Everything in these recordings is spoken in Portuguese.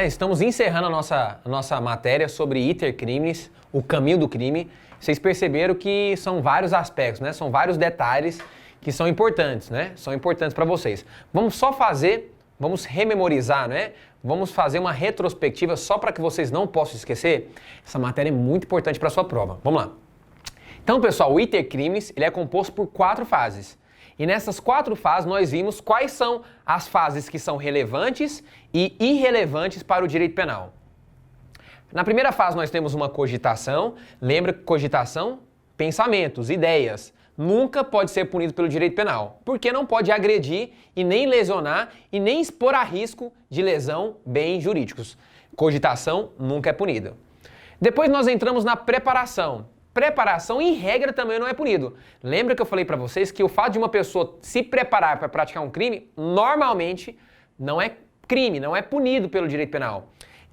Estamos encerrando a nossa matéria sobre iter crimes, o caminho do crime. Vocês perceberam que são vários aspectos, né? São vários detalhes que são importantes, né? São importantes para vocês. Vamos rememorizar, né? Vamos fazer uma retrospectiva só para que vocês não possam esquecer. Essa matéria é muito importante para a sua prova. Vamos lá. Então, pessoal, o iter crimes, ele é composto por 4 fases. E nessas 4 fases nós vimos quais são as fases que são relevantes e irrelevantes para o direito penal. Na primeira fase nós temos uma cogitação. Lembra que cogitação? Pensamentos, ideias. Nunca pode ser punido pelo direito penal, porque não pode agredir e nem lesionar e nem expor a risco de lesão bens jurídicos. Cogitação nunca é punida. Depois nós entramos na preparação. Preparação, em regra, também não é punido. Lembra que eu falei para vocês que o fato de uma pessoa se preparar para praticar um crime, normalmente não é crime, não é punido pelo direito penal.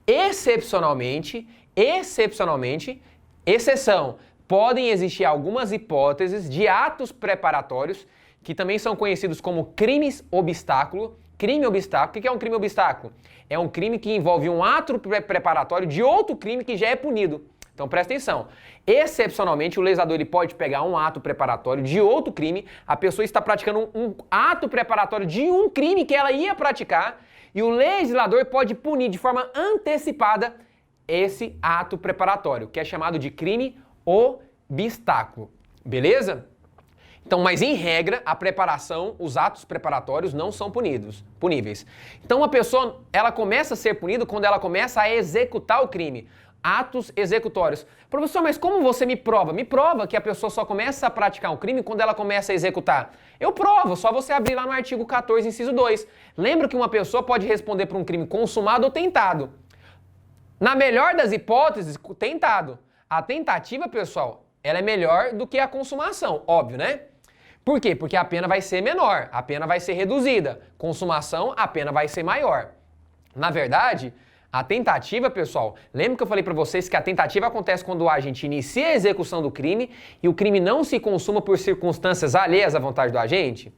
Excepcionalmente, exceção, podem existir algumas hipóteses de atos preparatórios que também são conhecidos como crimes obstáculo. Crime obstáculo, o que é um crime obstáculo? É um crime que envolve um ato preparatório de outro crime que já é punido. Então presta atenção, excepcionalmente o legislador ele pode pegar um ato preparatório de outro crime, a pessoa está praticando um ato preparatório de um crime que ela ia praticar e o legislador pode punir de forma antecipada esse ato preparatório, que é chamado de crime obstáculo, beleza? Então, mas em regra, a preparação, os atos preparatórios não são puníveis. Então uma pessoa, ela começa a ser punida quando ela começa a executar o crime. Atos executórios. Professor, mas como você me prova? Me prova que a pessoa só começa a praticar um crime quando ela começa a executar. Eu provo, só você abrir lá no artigo 14, inciso 2. Lembra que uma pessoa pode responder por um crime consumado ou tentado. Na melhor das hipóteses, tentado. A tentativa, pessoal, ela é melhor do que a consumação, óbvio, né? Por quê? Porque a pena vai ser menor, a pena vai ser reduzida. Consumação, a pena vai ser maior. Na verdade, a tentativa, pessoal, lembra que eu falei para vocês que a tentativa acontece quando o agente inicia a execução do crime e o crime não se consuma por circunstâncias alheias à vontade do agente?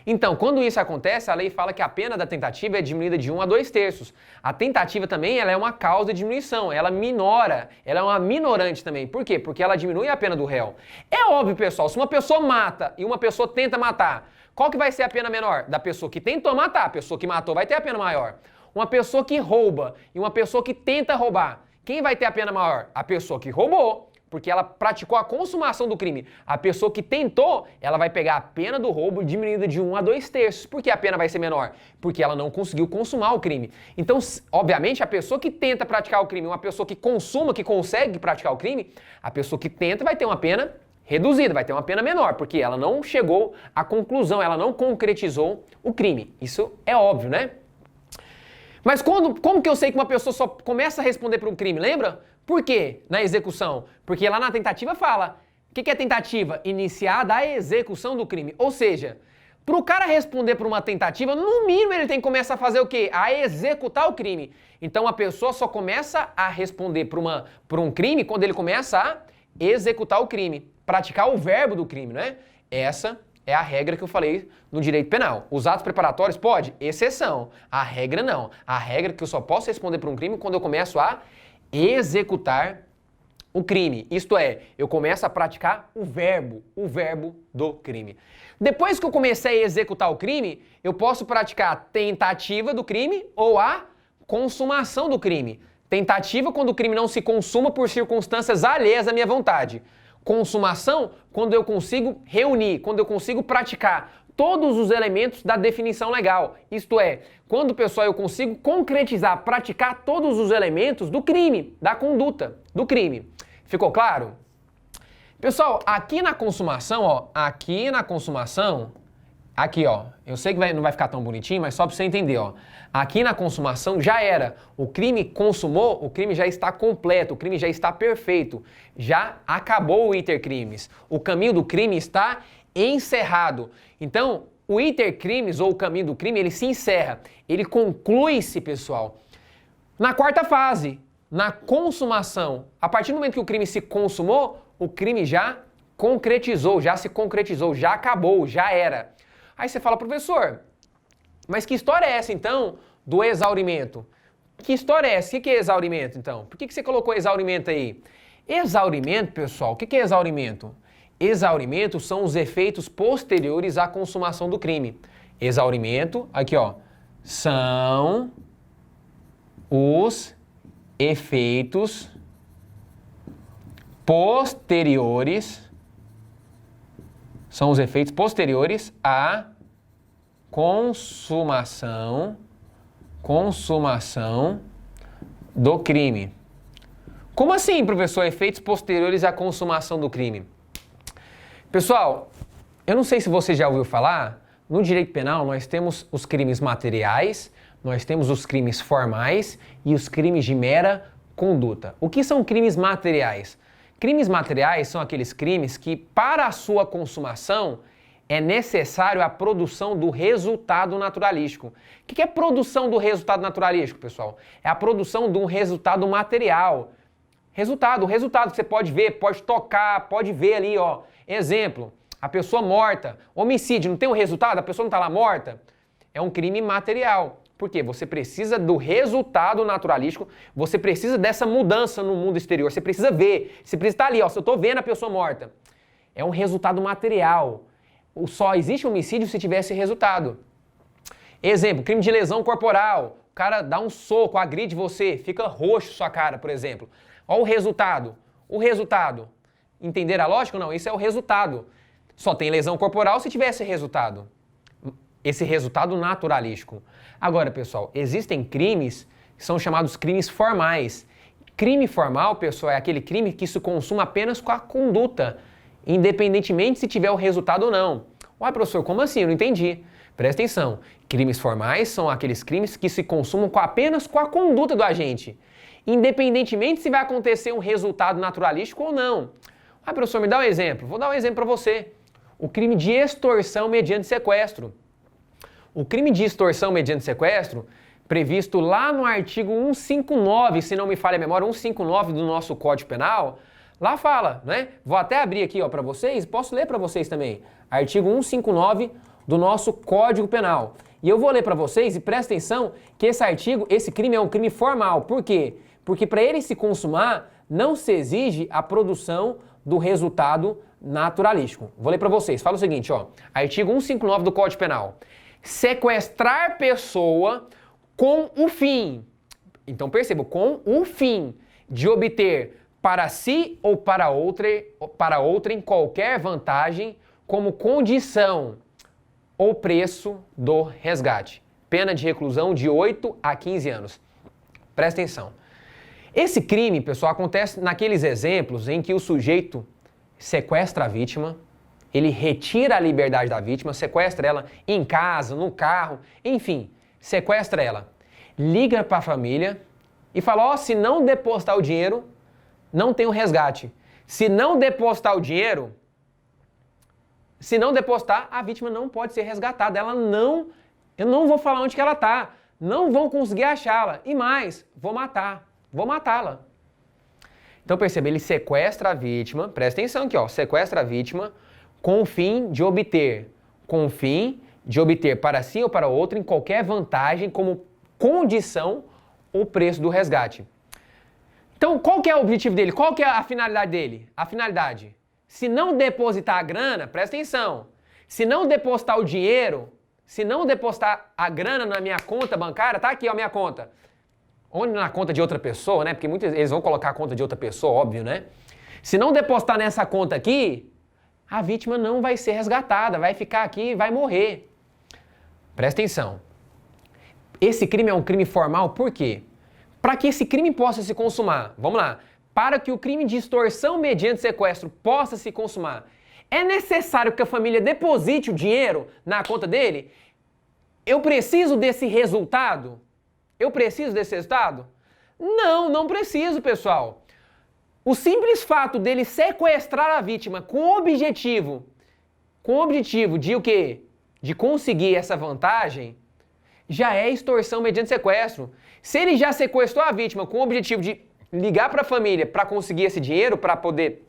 Então, quando isso acontece, a lei fala que a pena da tentativa é diminuída de 1 a 2/3. A tentativa também ela é uma causa de diminuição, ela minora, ela é uma minorante também. Por quê? Porque ela diminui a pena do réu. É óbvio, pessoal, se uma pessoa mata e uma pessoa tenta matar, qual que vai ser a pena menor? Da pessoa que tentou matar, a pessoa que matou vai ter a pena maior. Uma pessoa que rouba e uma pessoa que tenta roubar, quem vai ter a pena maior? A pessoa que roubou, porque ela praticou a consumação do crime. A pessoa que tentou, ela vai pegar a pena do roubo diminuída de 1 a 2/3. Por que a pena vai ser menor? Porque ela não conseguiu consumar o crime. Então, obviamente, a pessoa que tenta praticar o crime, uma pessoa que consuma, que consegue praticar o crime, a pessoa que tenta vai ter uma pena reduzida, vai ter uma pena menor, porque ela não chegou à conclusão, ela não concretizou o crime. Isso é óbvio, né? Mas como que eu sei que uma pessoa só começa a responder por um crime, lembra? Por quê? Na execução. Porque lá na tentativa fala, o que é tentativa? Iniciada a execução do crime. Ou seja, para o cara responder por uma tentativa, no mínimo ele tem que começar a fazer o quê? A executar o crime. Então a pessoa só começa a responder por um crime quando ele começa a executar o crime. Praticar o verbo do crime, né? Essa é a regra que eu falei no direito penal. Os atos preparatórios pode? Exceção. A regra não. A regra é que eu só posso responder por um crime quando eu começo a executar o crime. Isto é, eu começo a praticar o verbo do crime. Depois que eu comecei a executar o crime, eu posso praticar a tentativa do crime ou a consumação do crime. Tentativa quando o crime não se consuma por circunstâncias alheias à minha vontade. Consumação, quando eu consigo reunir, quando eu consigo praticar todos os elementos da definição legal. Isto é, quando, pessoal, eu consigo concretizar, praticar todos os elementos do crime, da conduta, do crime. Ficou claro? Pessoal, aqui na consumação, ó, aqui, ó, eu sei que não vai ficar tão bonitinho, mas só para você entender, ó. Aqui na consumação já era, o crime consumou, o crime já está completo, o crime já está perfeito, já acabou o iter crimes. O caminho do crime está encerrado. Então, o iter crimes ou o caminho do crime, ele se encerra, ele conclui-se, pessoal, na 4ª fase, na consumação. A partir do momento que o crime se consumou, o crime já concretizou, já se concretizou, já acabou, já era. Aí você fala, professor, mas que história é essa então do exaurimento? Que história é essa? O que é exaurimento, então? Por que você colocou exaurimento aí? Exaurimento, pessoal, o que é exaurimento? Exaurimento são os efeitos posteriores à consumação do crime. Exaurimento, aqui ó, são os efeitos posteriores, à consumação do crime. Como assim, professor? Efeitos posteriores à consumação do crime? Pessoal, eu não sei se você já ouviu falar, no direito penal nós temos os crimes materiais, nós temos os crimes formais e os crimes de mera conduta. O que são crimes materiais? Crimes materiais são aqueles crimes que, para a sua consumação, é necessário a produção do resultado naturalístico. O que é produção do resultado naturalístico, pessoal? É a produção de um resultado material. O resultado que você pode ver, pode tocar, pode ver ali, ó. Exemplo, a pessoa morta, homicídio, não tem um resultado? A pessoa não está lá morta? É um crime material. Por quê? Você precisa do resultado naturalístico, você precisa dessa mudança no mundo exterior, você precisa ver, você precisa estar ali, ó, se eu estou vendo a pessoa morta. É um resultado material. Só existe homicídio se tiver esse resultado. Exemplo, crime de lesão corporal. O cara dá um soco, agride você, fica roxo sua cara, por exemplo. Olha o resultado. O resultado. Entenderam a lógica ou não? Isso é o resultado. Só tem lesão corporal se tiver esse resultado. Esse resultado naturalístico. Agora, pessoal, existem crimes que são chamados crimes formais. Crime formal, pessoal, é aquele crime que se consuma apenas com a conduta, independentemente se tiver o resultado ou não. Ué, professor, como assim? Eu não entendi. Presta atenção. Crimes formais são aqueles crimes que se consumam apenas com a conduta do agente, independentemente se vai acontecer um resultado naturalístico ou não. Ué, professor, me dá um exemplo. Vou dar um exemplo para você. O crime de extorsão mediante sequestro. O crime de extorsão mediante sequestro, previsto lá no artigo 159, se não me falha a memória, 159 do nosso Código Penal, lá fala, né? Vou até abrir aqui para vocês, posso ler para vocês também. Artigo 159 do nosso Código Penal. E eu vou ler para vocês e presta atenção que esse artigo, esse crime é um crime formal. Por quê? Porque para ele se consumar, não se exige a produção do resultado naturalístico. Vou ler para vocês. Fala o seguinte, ó. Artigo 159 do Código Penal. Sequestrar pessoa com o fim. Então perceba, com o fim de obter para si ou para outrem qualquer vantagem como condição ou preço do resgate. Pena de reclusão de 8 a 15 anos. Presta atenção. Esse crime, pessoal, acontece naqueles exemplos em que o sujeito sequestra a vítima, ele retira a liberdade da vítima, sequestra ela em casa, no carro, enfim, sequestra ela. Liga para a família e fala, ó, se não depositar o dinheiro, não tem o resgate. Se não depositar o dinheiro, a vítima não pode ser resgatada. Eu não vou falar onde que ela está, não vão conseguir achá-la. E mais, vou matá-la. Então perceba, ele sequestra a vítima, presta atenção aqui, ó, sequestra a vítima com o fim de obter para si ou para outro em qualquer vantagem como condição ou preço do resgate. Então, qual que é o objetivo dele? Qual que é a finalidade dele? A finalidade, se não depositar a grana, presta atenção, se não depositar o dinheiro, se não depositar a grana na minha conta bancária, tá aqui, ó, minha conta, ou na conta de outra pessoa, né? Porque muitos eles vão colocar a conta de outra pessoa, óbvio, né? Se não depositar nessa conta aqui, a vítima não vai ser resgatada, vai ficar aqui e vai morrer. Presta atenção. Esse crime é um crime formal por quê? Para que esse crime possa se consumar, vamos lá, para que o crime de extorsão mediante sequestro possa se consumar, é necessário que a família deposite o dinheiro na conta dele? Eu preciso desse resultado? Não, não preciso, pessoal. O simples fato dele sequestrar a vítima com o objetivo de o quê? De conseguir essa vantagem, já é extorsão mediante sequestro. Se ele já sequestrou a vítima com o objetivo de ligar para a família para conseguir esse dinheiro, para poder,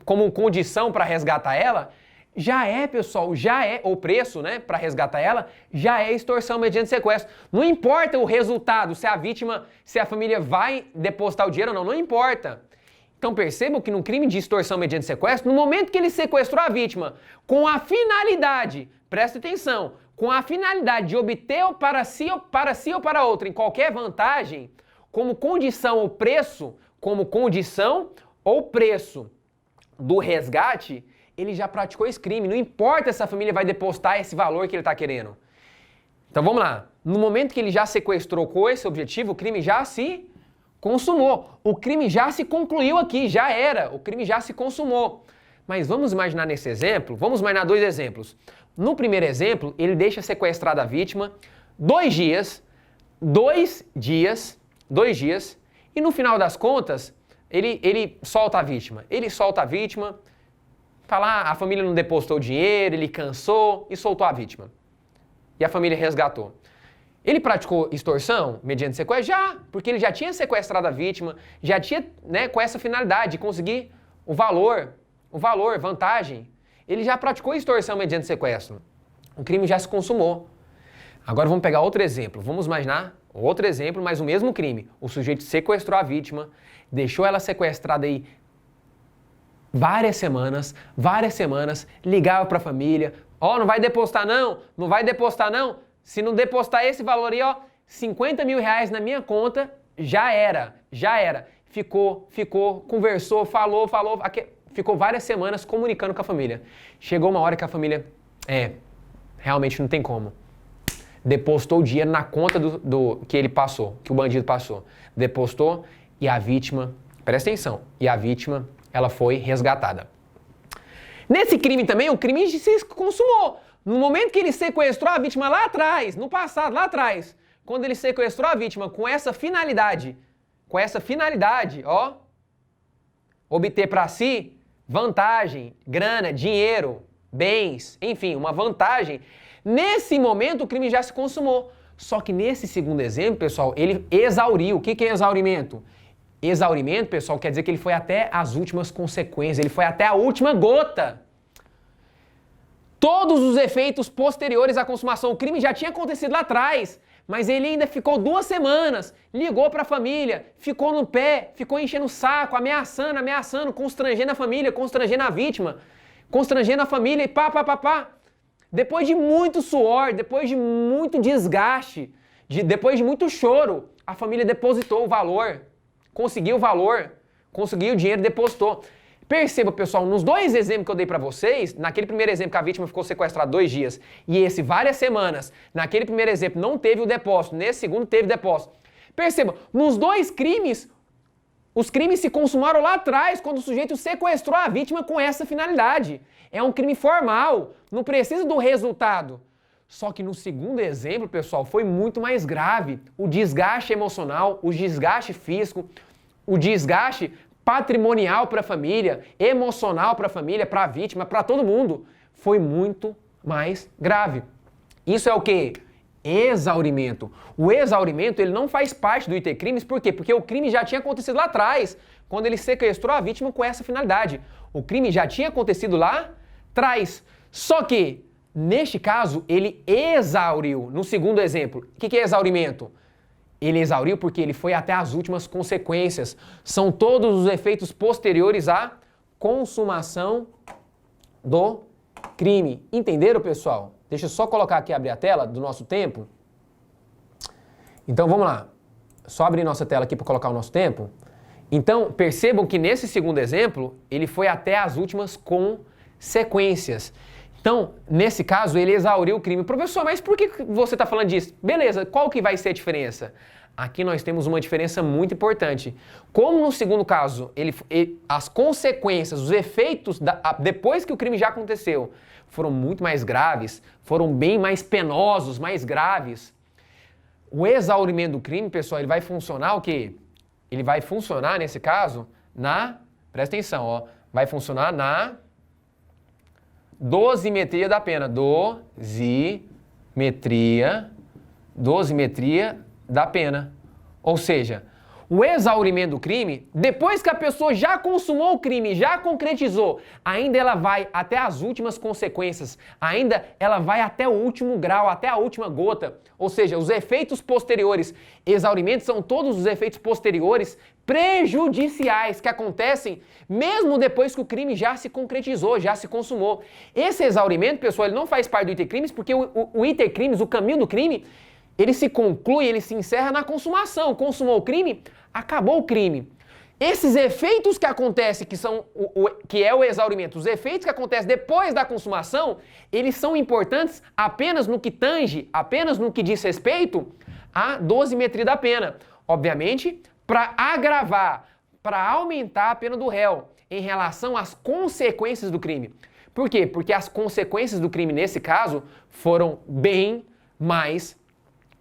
como condição para resgatar ela, já é, pessoal, já é, o preço, né, para resgatar ela, já é extorsão mediante sequestro. Não importa o resultado, se a vítima, se a família vai depositar o dinheiro ou não, não importa. Então percebam que no crime de extorsão mediante sequestro, no momento que ele sequestrou a vítima com a finalidade, presta atenção, com a finalidade de obter para si ou para outra em qualquer vantagem, como condição ou preço do resgate, ele já praticou esse crime. Não importa se a família vai depositar esse valor que ele está querendo. Então vamos lá. No momento que ele já sequestrou com esse objetivo, o crime já se consumou. O crime já se concluiu aqui, já era. O crime já se consumou. Mas vamos imaginar nesse exemplo, vamos imaginar 2 exemplos. No primeiro exemplo, ele deixa sequestrada a vítima 2 dias, e no final das contas, ele solta a vítima. Ele solta a vítima, fala, a família não depositou o dinheiro, ele cansou e soltou a vítima. E a família resgatou. Ele praticou extorsão mediante sequestro? Já, porque ele já tinha sequestrado a vítima, já tinha, né, com essa finalidade de conseguir o valor, vantagem. Ele já praticou extorsão mediante sequestro. O crime já se consumou. Agora vamos pegar outro exemplo. Vamos imaginar outro exemplo, mas o mesmo crime. O sujeito sequestrou a vítima, deixou ela sequestrada aí várias semanas, ligava para a família, não vai depositar não. Se não depositar esse valor aí, 50 mil reais na minha conta, já era. Ficou, conversou, falou, ficou várias semanas comunicando com a família. Chegou uma hora que a família, realmente não tem como. Depositou o dinheiro na conta do que ele passou, que o bandido passou. Depositou e a vítima, presta atenção, ela foi resgatada. Nesse crime também, o crime se consumou. No momento que ele sequestrou a vítima lá atrás, no passado, lá atrás, quando ele sequestrou a vítima com essa finalidade, obter para si vantagem, grana, dinheiro, bens, enfim, uma vantagem, nesse momento o crime já se consumou. Só que nesse segundo exemplo, pessoal, ele exauriu. O que é exaurimento? Exaurimento, pessoal, quer dizer que ele foi até as últimas consequências, ele foi até a última gota. Todos os efeitos posteriores à consumação, o crime já tinha acontecido lá atrás, mas ele ainda ficou 2 semanas, ligou para a família, ficou no pé, ficou enchendo o saco, ameaçando, constrangendo a família, constrangendo a vítima, constrangendo a família e pá. Depois de muito suor, depois de muito desgaste, depois de muito choro, a família depositou o valor, conseguiu o dinheiro, depositou. Perceba, pessoal, nos 2 exemplos que eu dei para vocês, naquele primeiro exemplo que a vítima ficou sequestrada 2 dias e esse várias semanas, naquele primeiro exemplo não teve o depósito, nesse segundo teve depósito. Perceba, nos 2 crimes, os crimes se consumaram lá atrás, quando o sujeito sequestrou a vítima com essa finalidade. É um crime formal, não precisa do resultado. Só que no segundo exemplo, pessoal, foi muito mais grave. O desgaste emocional, o desgaste físico, o desgaste patrimonial para a família, emocional para a família, para a vítima, para todo mundo, foi muito mais grave. Isso é o quê? Exaurimento. O exaurimento, ele não faz parte do IT Crimes, por quê? Porque o crime já tinha acontecido lá atrás, quando ele sequestrou a vítima com essa finalidade. O crime já tinha acontecido lá atrás. Só que, neste caso, ele exauriu. No segundo exemplo, o que é exaurimento? Ele exauriu porque ele foi até as últimas consequências. São todos os efeitos posteriores à consumação do crime. Entenderam, pessoal? Deixa eu só colocar aqui, abrir a tela do nosso tempo. Então, vamos lá. Só abrir nossa tela aqui para colocar o nosso tempo. Então, percebam que nesse segundo exemplo, ele foi até as últimas consequências. Então, nesse caso, ele exauriu o crime. Professor, mas por que você está falando disso? Beleza, qual que vai ser a diferença? Aqui nós temos uma diferença muito importante. Como no segundo caso, as consequências, os efeitos, depois que o crime já aconteceu, foram muito mais graves, foram bem mais penosos, mais graves. O exaurimento do crime, pessoal, ele vai funcionar o quê? Ele vai funcionar, nesse caso, presta atenção, vai funcionar na dosimetria da pena. Dosimetria da pena. Ou seja, O exaurimento do crime, depois que a pessoa já consumou o crime, já concretizou, ainda ela vai até as últimas consequências, ainda ela vai até o último grau, até a última gota. Ou seja, os efeitos posteriores, exaurimento são todos os efeitos posteriores prejudiciais que acontecem mesmo depois que o crime já se concretizou, já se consumou. Esse exaurimento, pessoal, ele não faz parte do iter-crimes porque o iter-crimes, o caminho do crime, ele se conclui, ele se encerra na consumação. Consumou o crime, acabou o crime. Esses efeitos que acontecem, que é o exaurimento, os efeitos que acontecem depois da consumação, eles são importantes apenas no que tange, apenas no que diz respeito à dosimetria da pena. Obviamente, para agravar, para aumentar a pena do réu em relação às consequências do crime. Por quê? Porque as consequências do crime, nesse caso, foram bem mais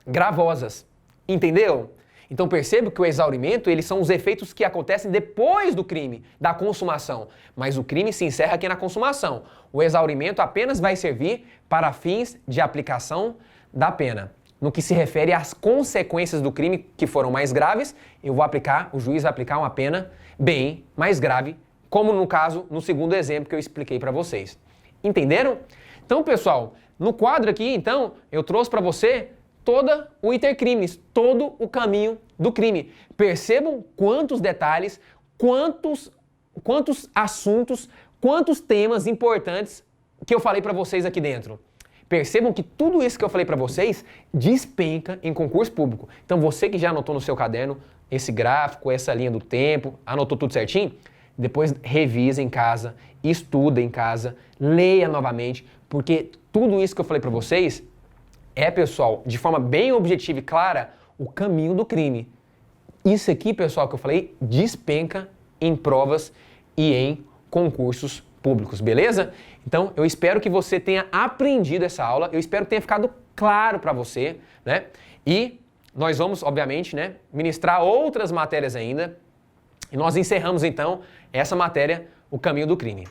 gravosas. Entendeu? Então perceba que o exaurimento, eles são os efeitos que acontecem depois do crime, da consumação. Mas o crime se encerra aqui na consumação. O exaurimento apenas vai servir para fins de aplicação da pena. No que se refere às consequências do crime que foram mais graves, o juiz vai aplicar uma pena bem mais grave, como no caso, no segundo exemplo que eu expliquei para vocês. Entenderam? Então, pessoal, no quadro aqui, então, eu trouxe para você todo o iter-crimes, todo o caminho do crime. Percebam quantos detalhes, quantos assuntos, quantos temas importantes que eu falei para vocês aqui dentro. Percebam que tudo isso que eu falei para vocês despenca em concurso público. Então você que já anotou no seu caderno esse gráfico, essa linha do tempo, anotou tudo certinho? Depois revisa em casa, estuda em casa, leia novamente, porque tudo isso que eu falei para vocês pessoal, de forma bem objetiva e clara, o caminho do crime. Isso aqui, pessoal, que eu falei, despenca em provas e em concursos públicos, beleza? Então, eu espero que você tenha aprendido essa aula, eu espero que tenha ficado claro para você, né? E nós vamos, obviamente, né, ministrar outras matérias ainda, e nós encerramos, então, essa matéria, o caminho do crime.